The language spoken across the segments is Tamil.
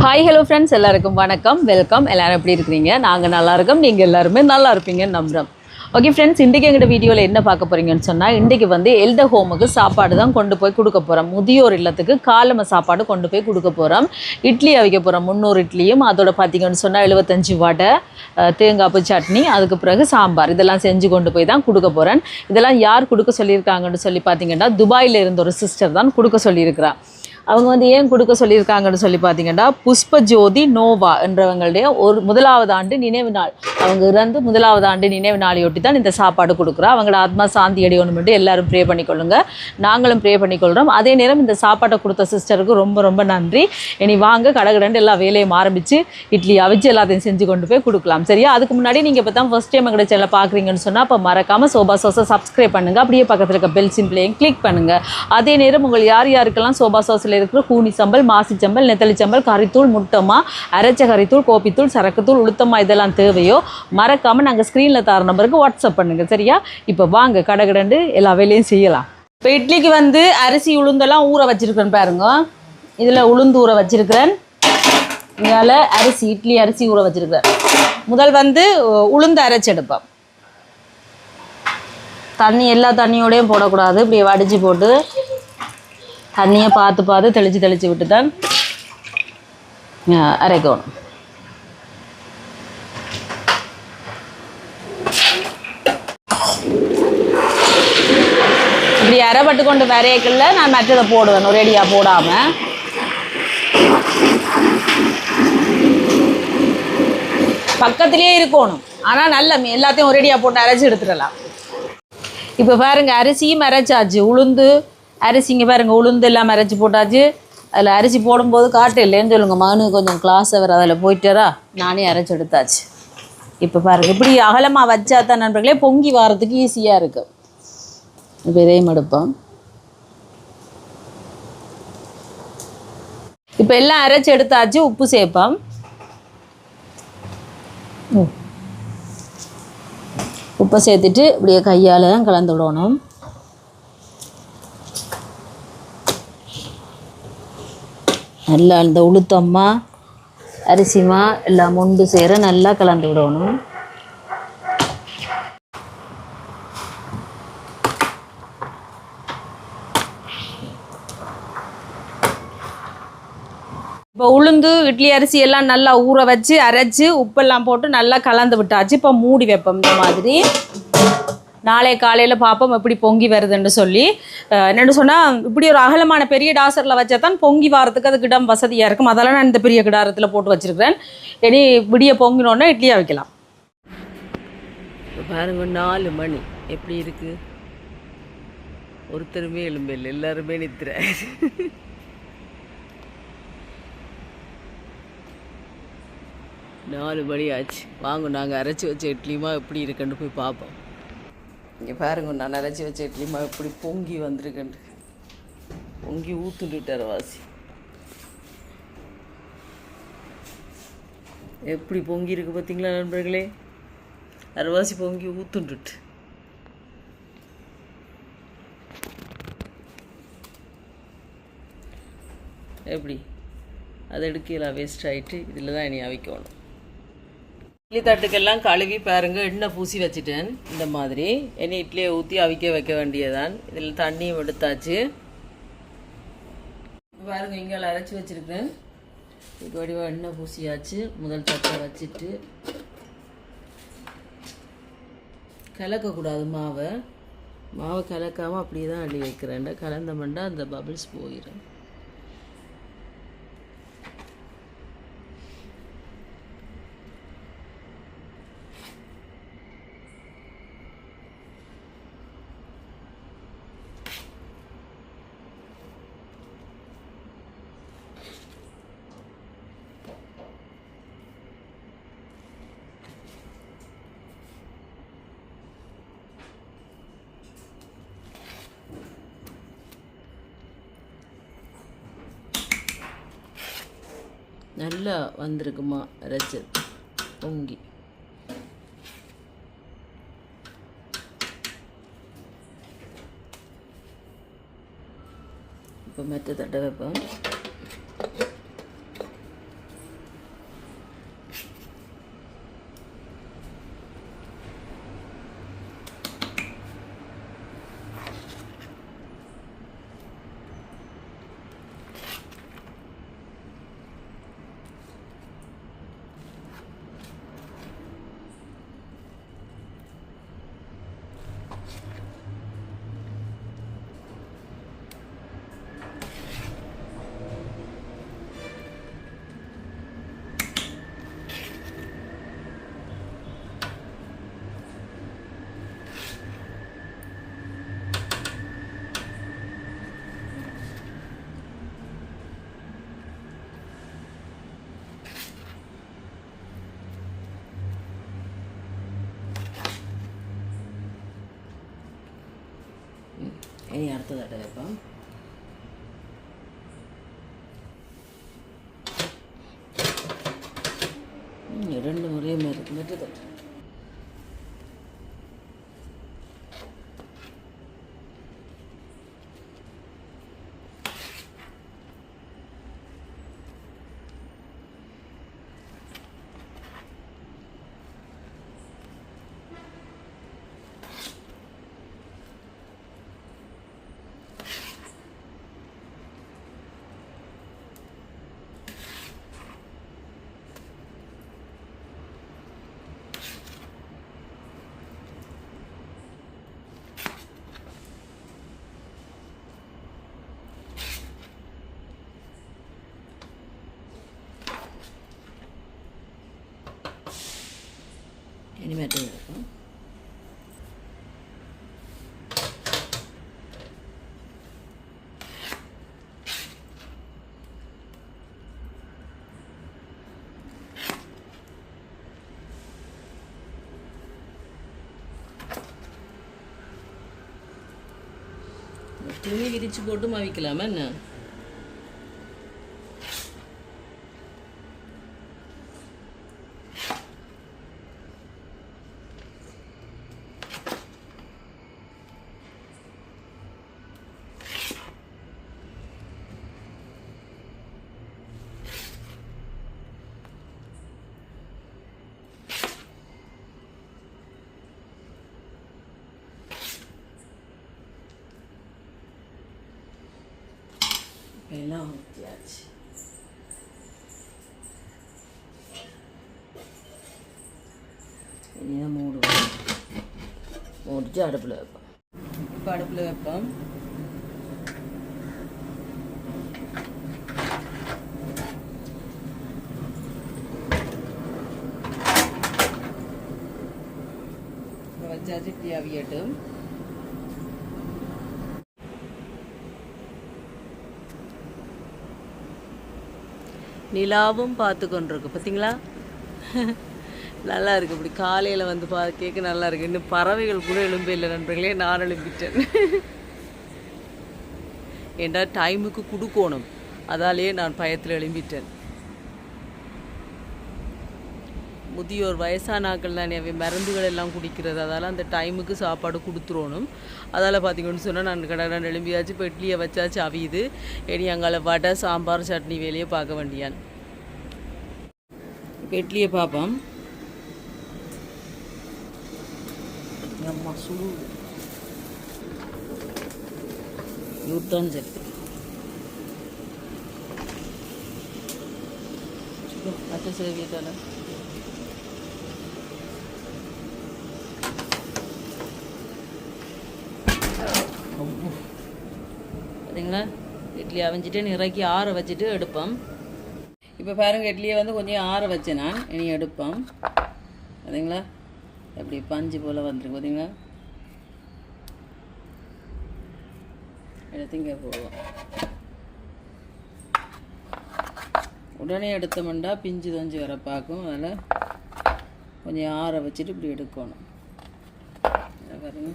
ஹாய் ஹலோ ஃப்ரெண்ட்ஸ், எல்லாருக்கும் வணக்கம், வெல்கம். எல்லோரும் எப்படி இருக்கிறீங்க? நாங்கள் நல்லா இருக்கோம், நீங்கள் எல்லாருமே நல்லா இருப்பீங்கன்னு நம்புகிறோம். ஓகே ஃப்ரெண்ட்ஸ், இன்றைக்கி எங்கள் வீடியோவில் என்ன பார்க்க போகிறீங்கன்னு சொன்னால், இன்றைக்கி எல்டர் ஹோமுக்கு சாப்பாடு தான் கொண்டு போய் கொடுக்க போகிறோம். முதியோர் இல்லத்துக்கு காலம சாப்பாடு கொண்டு போய் கொடுக்க போகிறோம். இட்லி அவிக்க போகிறோம், 300 இட்லியும், அதோட பார்த்திங்கன்னு சொன்னால் 75 வடை, தேங்காய் பூ சட்னி, அதுக்கு பிறகு சாம்பார், இதெல்லாம் செஞ்சு கொண்டு போய் தான் கொடுக்க போகிறேன். இதெல்லாம் யார் கொடுக்க சொல்லியிருக்காங்கன்னு சொல்லி பார்த்திங்கன்னா, துபாயில் இருந்த ஒரு சிஸ்டர் தான் கொடுக்க சொல்லியிருக்கிறா. அவங்க ஏன் கொடுக்க சொல்லியிருக்காங்கன்னு சொல்லி பார்த்தீங்கன்னா, புஷ்பஜோதி நோவா என்றவங்களுடைய ஒரு முதலாவது ஆண்டு நினைவு நாள், அவங்க இறந்து முதலாவது ஆண்டு நினைவு நாளையொட்டி தான் இந்த சாப்பாடு கொடுக்குறா. அவங்களோட ஆத்மா சாந்தி அடையணும்னு எல்லாரும் ப்ரே பண்ணிக்கொள்ளுங்க, நாங்களும் ப்ரே பண்ணிக்கொள்கிறோம். அதே நேரம் இந்த சாப்பாட்டை கொடுத்த சிஸ்டருக்கு ரொம்ப ரொம்ப நன்றி. இனி வாங்க கடகடண்டு எல்லா வேலையும் ஆரம்பித்து இட்லி அவிச்சு எல்லாத்தையும் செஞ்சு கொண்டு போய் கொடுக்கலாம். சரியா? அதுக்கு முன்னாடி நீங்கள் இப்போ தான் ஃபஸ்ட் டைம் எங்களோட சேனலை பார்க்குறீங்கன்னு சொன்னால், அப்போ மறக்காமல் சோபா சாஸை சப்ஸ்கிரைப் பண்ணுங்கள். அப்படியே பக்கத்தில் இருக்க பெல் சிம்பிளையும் கிளிக் பண்ணுங்கள். அதே நேரம் உங்கள் யாருக்கெல்லாம் சோபா சாஸில் இருக்கிற கூனி சம்பல், மாசி சம்பல், நெத்தலி சம்பல், கறித்தூள், முட்டமா, அரைச்ச கறித்தூள், கோப்பித்தூள், சரக்குத்தூள், உளுத்தமா இதெல்லாம் தேவையோ மறக்காமல் நாங்கள் ஸ்க்ரீனில் தர நம்பருக்கு வாட்ஸ்அப் பண்ணுங்கள். சரியா? இப்போ வாங்க கடகடண்டு எல்லா வேலையும் செய்யலாம். இப்போ இட்லிக்கு அரிசி உளுந்தெல்லாம் ஊற வச்சுருக்கேன் பாருங்க. இதில் உளுந்து ஊற வச்சுருக்கிறேன், இதால் அரிசி இட்லி அரிசி ஊற வச்சுருக்கிறேன். முதல் உளுந்து அரைச்செடுப்பேன். தண்ணி எல்லா தண்ணியோடையும் போடக்கூடாது, இப்படி வடித்து போட்டு தண்ணியை பார்த்து தெளித்து விட்டு தான் அரைக்கணும். இப்படி அரைப்பட்டு கொண்டு வரையக்குள்ள நான் மற்றதை போடுவேன், ஒரேடியாக போடாமல். பக்கத்துலேயே இருக்கணும், ஆனால் நல்ல எல்லாத்தையும் ஒரேடியாக போட்டு அரைச்சி எடுத்துடலாம். இப்போ பாருங்கள், அரிசியும் அரைச்சாச்சு, உளுந்து அரிசிங்க பாருங்கள், உளுந்து எல்லாம் அரைச்சி போட்டாச்சு. அதில் அரிசி போடும்போது காட்டு இல்லைன்னு சொல்லுங்கள், மகனுக்கு கொஞ்சம் கிளாஸ் அவர் அதில் போயிட்டாரா, நானே அரைச்சி எடுத்தாச்சு. இப்போ பாருங்கள், இப்படி அகலமாக வச்சா தான் நண்பர்களே பொங்கி வாரத்துக்கு ஈஸியாக இருக்குது. இப்போ இதையும் எடுப்போம். இப்போ எல்லாம் அரைச்சி எடுத்தாச்சு, உப்பு சேர்ப்போம். உப்பை சேர்த்துட்டு இப்படியே கையால் தான் கலந்து விடணும். நல்லா இந்த உளுத்தம்மா அரிசிமா எல்லாம் ஒன்று சேர நல்லா கலந்து விடணும். இப்போ உளுந்து இட்லி அரிசி எல்லாம் நல்லா ஊற வச்சு அரைச்சி உப்பெல்லாம் போட்டு நல்லா கலந்து விட்டாச்சு. இப்போ மூடி வைப்போம். இந்த மாதிரி நாளை காலையில் பார்ப்போம் எப்படி பொங்கி வருதுன்னு சொல்லி. என்னென்னு சொன்னால், இப்படி ஒரு அகலமான பெரிய டாசரில் வச்சா தான் பொங்கி வாரத்துக்கு அதுக்கு இடம் வசதியாக இருக்கும். அதெல்லாம் நான் இந்த பெரிய கிடாரத்தில் போட்டு வச்சுருக்கிறேன். இனி விடிய பொங்கினோன்னா இட்லியாக வைக்கலாம். பாருங்க, 4 மணி எப்படி இருக்குது, ஒருத்தருமே எலும்பில்லை, எல்லாருமே நிற்கிற. 4 மணி ஆச்சு. வாங்க, நாங்கள் அரைச்சி வச்ச இட்லியுமா எப்படி இருக்குன்னு போய் பார்ப்போம். இங்கே பாருங்க, நான் அரைச்சி வச்ச இட்லியுமா எப்படி பொங்கி வந்திருக்கேன். பொங்கி ஊற்றுட்டார் வாசி, எப்படி பொங்கி இருக்கு பார்த்தீங்களா நண்பர்களே? அரைவாசி பொங்கி ஊற்றுட்டு. எப்படி அதை எடுக்கலாம், வேஸ்ட் ஆகிட்டு. இதில் தான் இனி அவிக்கணும். இட்லி தட்டுக்கெல்லாம் கழுவி பாருங்கள், எண்ணெய் பூசி வச்சுட்டேன். இந்த மாதிரி இனி இட்லியை ஊற்றி அவிக்க வைக்க வேண்டியதான். இதில் தண்ணியும் எடுத்தாச்சு. பாருங்கள், இங்கே அரைச்சி வச்சுருக்கேன். இதுக்கு வடிவாக எண்ணெய் பூசியாச்சு. முதல் தட்டை வச்சுட்டு கலக்கக்கூடாது, மாவை கலக்காமல் அப்படியே தான் அள்ளி வைக்கிறேன். கலந்தமெண்டா அந்த பபிள்ஸ் போயிடும். நல்லா வந்திருக்குமா அரைச்சது பொங்கி. இப்போ மெத்த தட்டை வைப்போம். இனி அடுத்த தட்டை வைப்போம். ரெண்டு ஒரே மாதிரி நெட்டு தட்டு. இனிமேட்டு இருக்கும். துணி விரிச்சு போட்டு மவிக்கலாமா என்ன? எல்லாம் ஊற்றியாச்சு. இனிதான் மூடுவோம். மூடிச்சு அடுப்பில் வைப்போம். இப்போ அடுப்பில் வைப்போம். வச்சாச்சு. இப்படி அவியட்டும். நிலாவும் பார்த்து கொண்டிருக்கு பார்த்தீங்களா? நல்லா இருக்குது. இப்படி காலையில் வந்து கேட்க நல்லா இருக்குது. இன்னும் பறவைகள் கூட எழும்பே இல்லை நண்பர்களே. நான் எழும்பிட்டேன். ஏண்டா டைமுக்கு கொடுக்கணும், அதாலேயே நான் பயத்தில் எழும்பிட்டேன். முதியோர் வயசானாக்கள் தானே, அவை மருந்துகள் எல்லாம் குடிக்கிறது, அதால் அந்த டைமுக்கு சாப்பாடு கொடுத்துடணும். அதால் பார்த்தீங்கன்னு சொன்னால் நான் கடை எழும்பியாச்சு. இப்போ இட்லியை வச்சாச்சு அவியுது. இனி அங்கால வடை சாம்பார் சட்னி வேலையை பார்க்க வேண்டியான். இப்போ இட்லியை பார்ப்போம். அம்மா சுடு யூட்டான் சரி. மற்ற சேவியத்தால் பார்த்தீங்களா? இட்லி அவிஞ்சிட்டு இறக்கி ஆற வச்சுட்டு எடுப்போம். இப்போ பாருங்கள், இட்லியை வந்து கொஞ்சம் ஆற வச்சேன் நான். இனி எடுப்போம். பார்த்தீங்களா? எப்படி பஞ்சு போல் வந்துருக்கு பார்த்தீங்களா? எடுத்து இங்கே போடுவோம். உடனே எடுத்தோம்னா பிஞ்சு தொஞ்சு வர பார்க்கும். அதில் கொஞ்சம் ஆற வச்சுட்டு இப்படி எடுக்கணும். பாருங்க,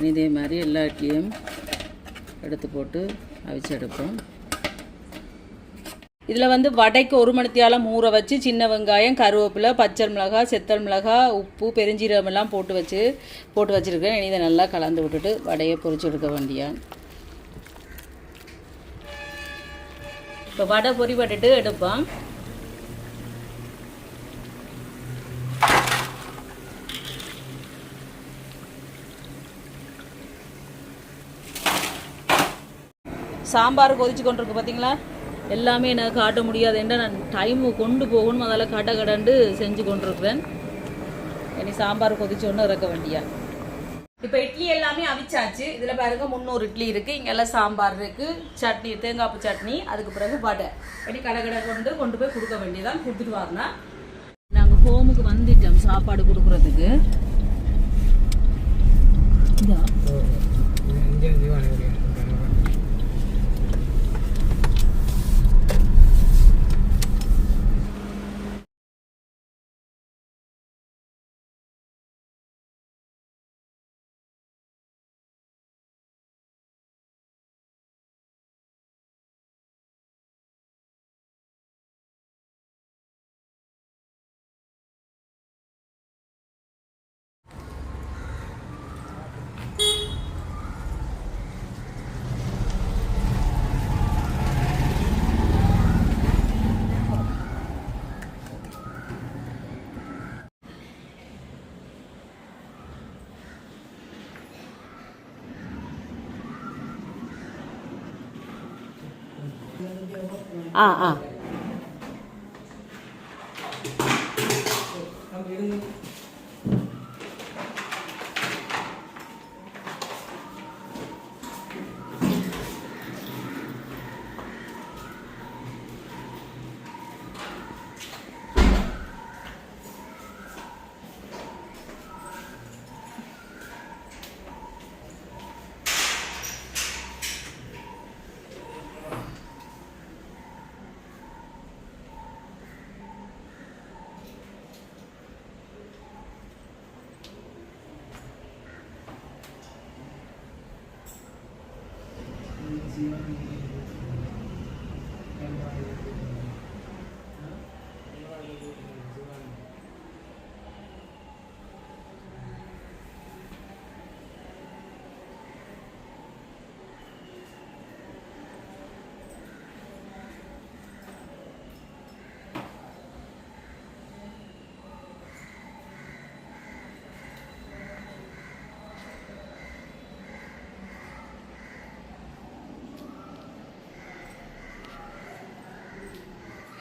இதே மாதிரி எல்லா இட்லியும் எடுத்து போட்டு அவிச்சு எடுப்போம். இதில் வந்து வடைக்கு 1 மணித்தியாலம் ஊற வச்சு சின்ன வெங்காயம், கருவேப்பிலை, பச்சை மிளகாய், செத்தல் மிளகாய், உப்பு, பெருஞ்சீரகம் எல்லாம் போட்டு வச்சுருக்கேன். இதை நல்லா கலந்து விட்டுட்டு வடையை பொரிச்சு எடுக்க வேண்டியான். இப்போ வடை பொரிப்பட்டுட்டு எடுப்போம். சாம்பார் கொதிச்சு கொண்டிருக்கு பார்த்தீங்களா? எல்லாமே எனக்கு காட்ட முடியாது, ஏன்னா நான் டைமு கொண்டு போகணும். அதில் கடண்டு செஞ்சு கொண்டிருக்கிறேன். இனி சாம்பார் கொதிச்சோன்னு இறக்க வேண்டியா. இப்போ இட்லி எல்லாமே அவிச்சாச்சு. இதில் பாருங்க 300 இட்லி இருக்குது. இங்கெல்லாம் சாம்பார் இருக்குது, சட்னி, தேங்காய்ப்பு சட்னி, அதுக்கு பிறகு வடை. இனி கடை கொண்டு போய் கொடுக்க வேண்டியதான். கொடுத்துட்டு வாருனா நாங்கள் ஹோமுக்கு வந்துட்டோம் சாப்பாடு கொடுக்குறதுக்கு. ஆ ஆ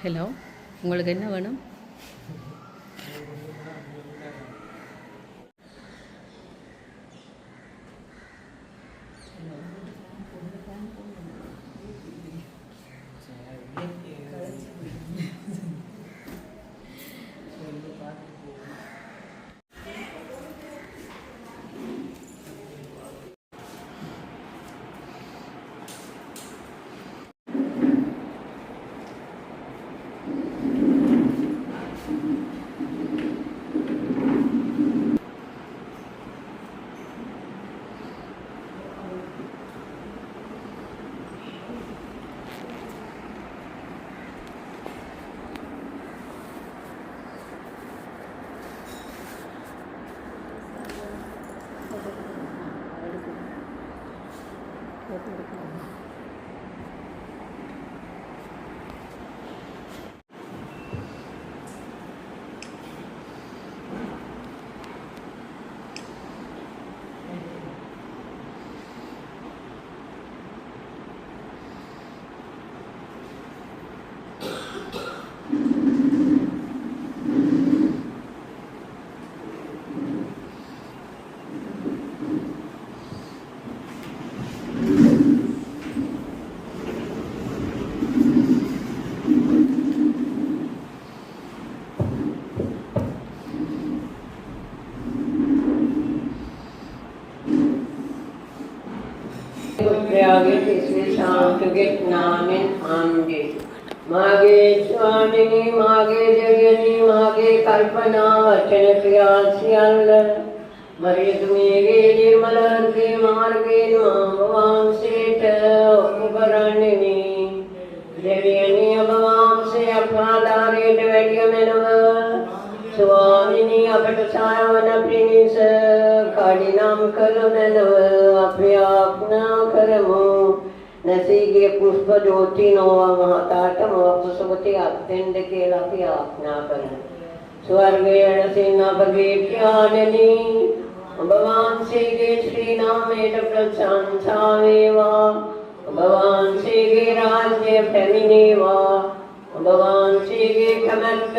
ஹலோ, உங்களுக்கு என்ன வேணும்? मागे स्वामिनी मागे जगनी मागे कल्पना वचन क्रियास्याल मरे तुमेगे निर्मल के मार्गे भगवान सेठ उपकरणिनी देवियनी भगवान से अपराधारे डवेडियमेनव स्वामिनी अपटसायवन प्रिनिस काडिनाम कलमेनव अभ्याज्ञा करमो नसीगे पुष्प ज्योति नोवा महताटम पुष्पति अत्यंत के लपि आज्ञा करन स्वर्गे नसीना भगेभ्याननी भगवान से गे श्री नामेट प्रशंसावेवा भगवान से गे राज्य फेमिनेवा भगवान से गे कमत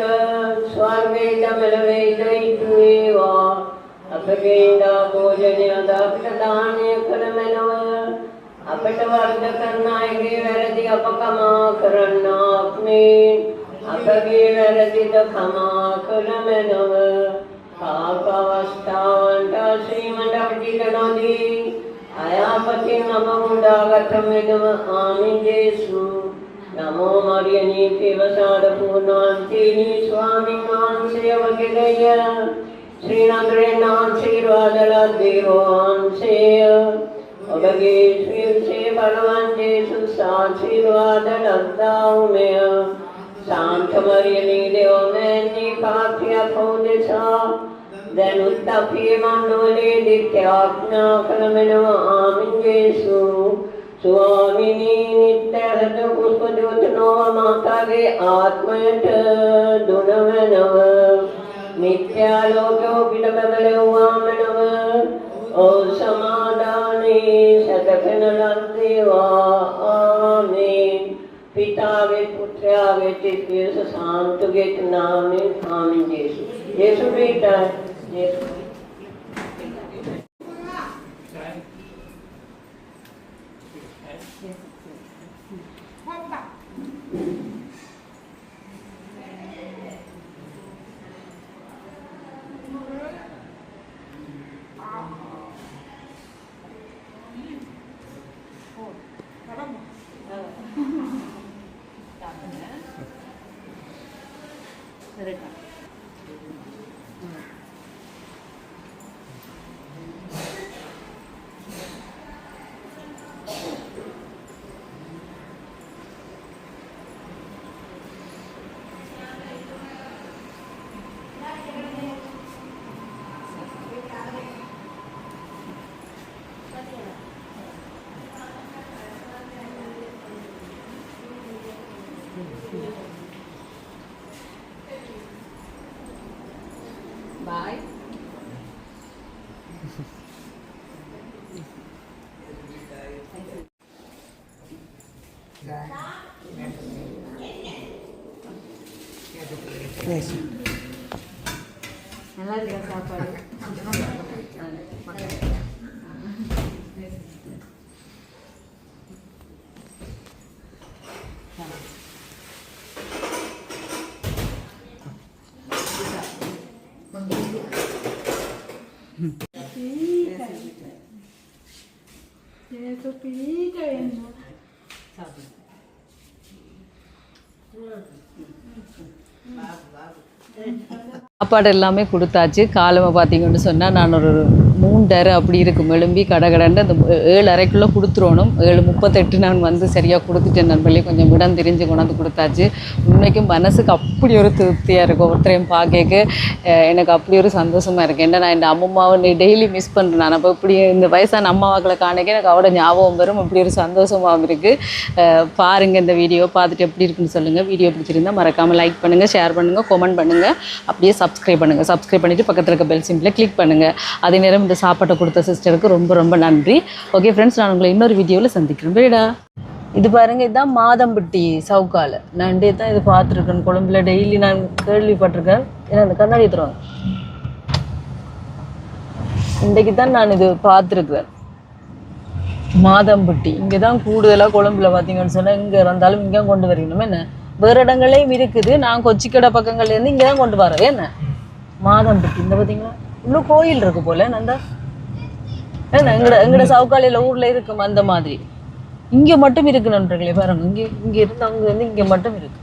स्वर्गे दमलवे दैत्वेवा अपगेंदा भोजन्य दाक्तदान्य करमनव අපට වර්ධ කරනායගේ වැරදි අප කමා කරන්නාක් මේ අපගේ වැරදිද කමා කරමනව පාප අවස්ථාවන්ට ශ්‍රීමට අපිට නොදී අයාපතින් අප මුදාගත මෙනව ආමීන් ජේසු නමෝ මරියනී පෙවසාද පූර්ණවන්තිනි ස්වාමීන් වහන්සේ වගේය ශ්‍රී නගරේ ආශිර්වාදලා දේවාංශය ඔබගේ ශ්‍රීසේ බලවන් ජේසු ආශිර්වාද ලද්දාව මෙය शांत मरियनी देवमैनी पाठ्या पौदेशा धनुत्तप्ये मंडले दित्याज्ञा कलमेनव आमीन जेसु स्वामिनी नित्य हृद पुष्प ज्योतनो माता के आत्मयट दुनमेनव नित्यालोक्यो पिडबले वामनव ओ समादाने शतकन लद्देवा आमीन पिता Yesu santo get name, amen Yesu. Yesu beta, Yesu. Bye. நல்லா இருக்கா சாப்பாடு? சாப்பாடு எல்லாமே கொடுத்தாச்சு. காலமாக பார்த்தீங்கன்னு சொன்னால் நான் ஒரு 3:30 அப்படி இருக்கும் எழும்பி கடகடன்னு அந்த 7:30க்குள்ளே கொடுத்துருவணும். 7:38 நான் வந்து சரியாக கொடுத்துட்டேன் நண்பர்களே. கொஞ்சம் இடம் தெரிஞ்சு கொண்டாந்து கொடுத்தாச்சு. உண்மைக்கும் மனசுக்கு அப்படி ஒரு திருப்தியாக இருக்கும். ஒருத்தரையும் பார்க்க எனக்கு அப்படி ஒரு சந்தோஷமாக இருக்குது. ஏன்னா நான் இந்த அம்மாவை டெய்லி மிஸ் பண்ணுறேன். நான் அப்போ இப்படி இந்த வயசான அம்மாவாக்களை காணிக்க எனக்கு அவட ஞாபகம் வரும். அப்படி ஒரு சந்தோஷமாகவும் இருக்குது. பாருங்கள், இந்த வீடியோ பார்த்துட்டு எப்படி இருக்குன்னு சொல்லுங்கள். வீடியோ பிடிச்சிருந்தால் மறக்காமல் லைக் பண்ணுங்கள், ஷேர் பண்ணுங்கள், கமெண்ட் பண்ணுங்கள், அப்படியே சப்ஸ்கிரைப் பண்ணுங்கள். சப்ஸ்கிரைப் பண்ணிவிட்டு பக்கத்தில் இருக்க பெல் சிம்பிளை கிளிக் பண்ணுங்கள். அதே நேரம் இந்த சாப்பாட்டை கொடுத்த சிஸ்டருக்கு ரொம்ப ரொம்ப நன்றி. ஓகே ஃப்ரெண்ட்ஸ், நான் உங்களை இன்னொரு வீடியோவில் சந்திக்கிறேன். பேடா இது பாருங்கள், இதுதான் மாதம்பட்டி சவுக்கால். நான் தான் இது பார்த்துருக்கேன் கொழும்புல. டெய்லி நான் கேள்விப்பட்டிருக்கேன். ஏன்னா அந்த கண்ணாடி தருவாங்க. இன்றைக்கு தான் நான் இது பார்த்துருக்குறேன். மாதம்பட்டி இங்கே தான் கூடுதலாக கொழும்புல பார்த்தீங்கன்னு சொன்னால் இங்கே இருந்தாலும் இங்கே கொண்டு வரணும். என்ன வேறு இடங்களையும் இருக்குது. நான் கொச்சிக்கடை பக்கங்கள்லேருந்து இங்கே தான் கொண்டு வரேன். என்ன மாதம்பட்டி இந்த பார்த்தீங்களா, இன்னும் கோயில் இருக்குது போல். அந்த ஏன்னா எங்கட சவுக்காலையில் ஊரில் இருக்கும் அந்த மாதிரி இங்கே மட்டும் இருக்கு நண்பர்களே. பாருங்க, இங்கே இருந்து அங்கே இருந்து இங்கே மட்டும் இருக்கு.